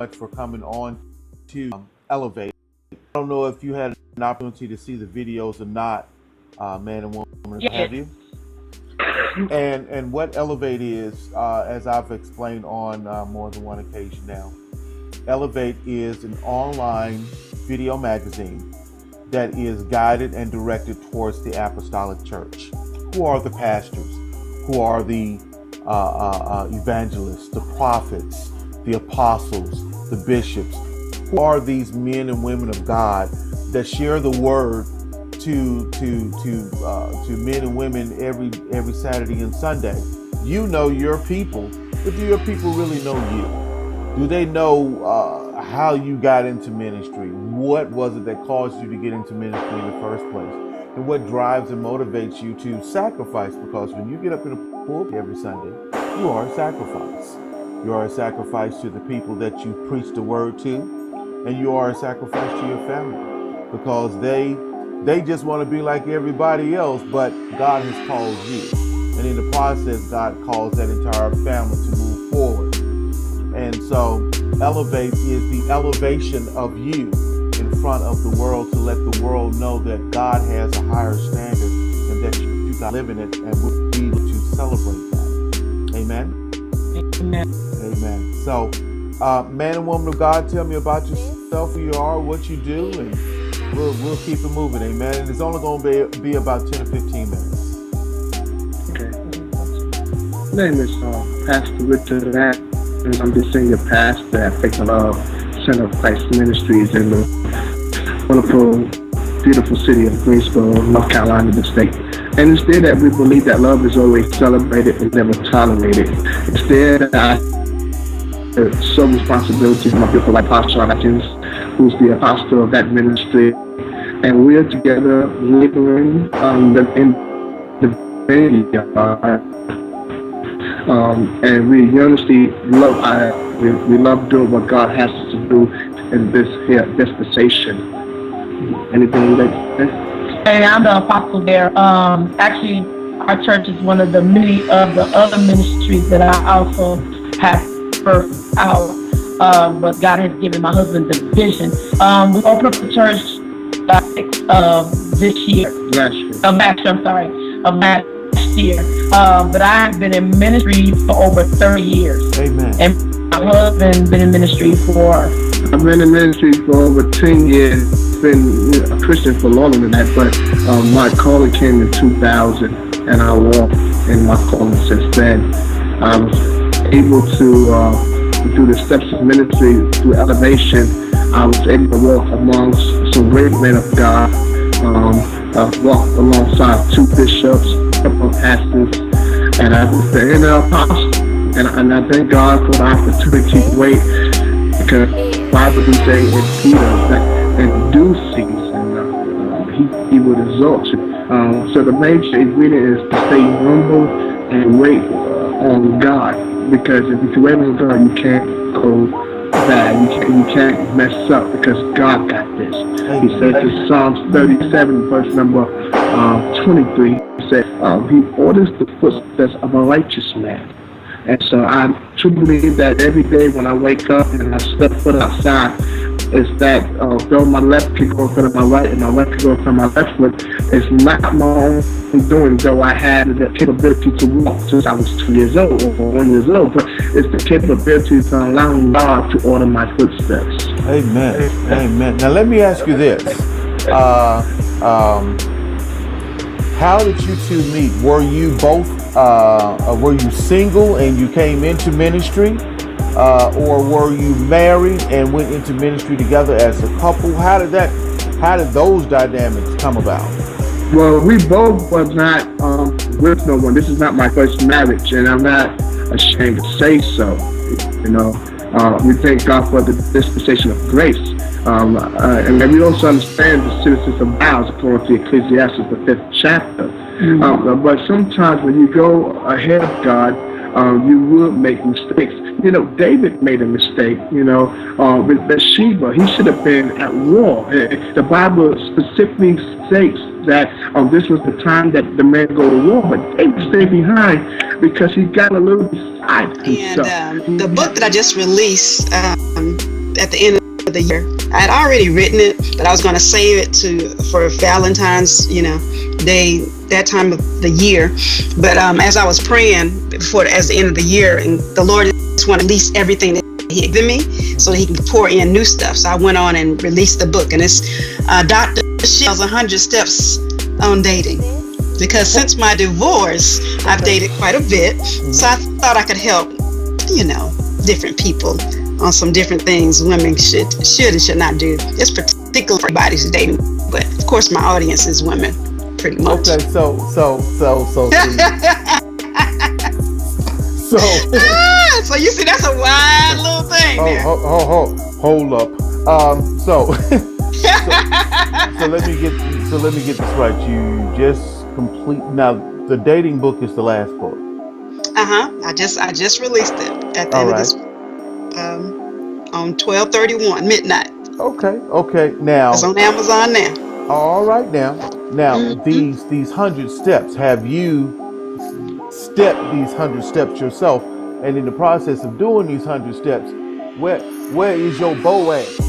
much for coming on to Elevate. I don't know if you had an opportunity to see the videos or not, man and woman, Yes. have you? And what Elevate is, as I've explained on more than one occasion now, Elevate is an online video magazine that is guided and directed towards the apostolic church. Who are the pastors? Who are the evangelists, the prophets, the apostles, the bishops? Who are these men and women of God that share the word to men and women every Saturday and Sunday? You know your people, but do your people really know you? Do they know how you got into ministry? What was it that caused you to get into ministry in the first place? And what drives and motivates you to sacrifice? Because when you get up in the pulpit every Sunday, you are a sacrifice. You are a sacrifice to the people that you preach the word to, and you are a sacrifice to your family because they just want to be like everybody else, but God has called you. And in the process, God calls that entire family to move forward. And so Elevate is the elevation of you in front of the world to let the world know that God has a higher standard and that you got to live in it, and we'll be able to celebrate that. Amen? Amen. Amen. So, man and woman of God, tell me about yourself, who you are, what you do, and we'll keep it moving. Amen. And it's only going to be about 10 or 15 minutes. Okay. My name is Pastor Richard Adkins. I'm the senior pastor at Faith and Love Center of Christ Ministries in the wonderful, beautiful city of Greensboro, North Carolina, the state. And it's there that we believe that love is always celebrated and never tolerated. It's there that I show responsibility for my people like Pastor Adkins, who's the apostle of that ministry. And we're together laboring in the vineyard. And we honestly love doing what God has us to do in this here dispensation. Anything you'd like to say? Hey, I'm the apostle there. Actually, our church is one of the many of the other ministries that I also have birthed out. But God has given my husband the vision. We opened up the church this year. Last year. Last year. But I've been in ministry for over 30 years. Amen. And my husband's been in ministry for... I've been in ministry for over 10 years. Been a Christian for longer than that, but my calling came in 2000, and I walked in my calling since then. I was able to do the steps of ministry through elevation. I was able to walk amongst some great men of God. I've walked alongside 2 bishops, a couple of pastors, and I was the inner apostle. And I thank God for the opportunity to wait, because the Bible does say in Peter that in due season he would exalt you. So the major ingredient is to stay humble and wait on God, because if you wait on God, you can't go bad. You can't mess up, because God got this. He said in Psalms 37, verse number 23, he said, he orders the footsteps of a righteous man. And so I truly believe that every day when I wake up and I step foot outside, is that though my left can go in front of my right and my right can go in front of my left foot, it's not my own doing, though I had the capability to walk since I was 2 years old or 1 year old, but it's the capability to allow God to order my footsteps. Amen. Amen. Now let me ask you this. How did you two meet? Were you both, were you single and you came into ministry? Or were you married and went into ministry together as a couple? How did those dynamics come about? Well, we both were not with no one. This is not my first marriage, and I'm not ashamed to say so. You know, we thank God for the dispensation of grace. And we also understand the citizens of vows according to Ecclesiastes, the 5th chapter. Mm-hmm. But sometimes when you go ahead of God, you will make mistakes. You know, David made a mistake, with Bathsheba. He should have been at war. The Bible specifically states that this was the time that the men go to war, but David stayed behind because he got a little beside himself. And the book that I just released, at the end of the year. I had already written it, but I was going to save it for Valentine's, day, that time of the year. But as I was praying as the end of the year, and the Lord just wanted to release everything that He had given me, so that He can pour in new stuff. So I went on and released the book, and it's Dr. Shell's 100 Steps on Dating. Because since my divorce, I've dated quite a bit, so I thought I could help, different people on some different things women should and should not do. It's particular for everybody who's dating, but of course my audience is women, pretty much. Okay, so so you see, that's a wide little thing there. Hold up. So let me get this right. You just complete now. The dating book is the last book. I just released it at the end of this on 12/31 midnight. Okay. Now it's on Amazon now. All right, now these 100 steps. Have you stepped these 100 steps yourself? And in the process of doing these 100 steps, where is your Boaz?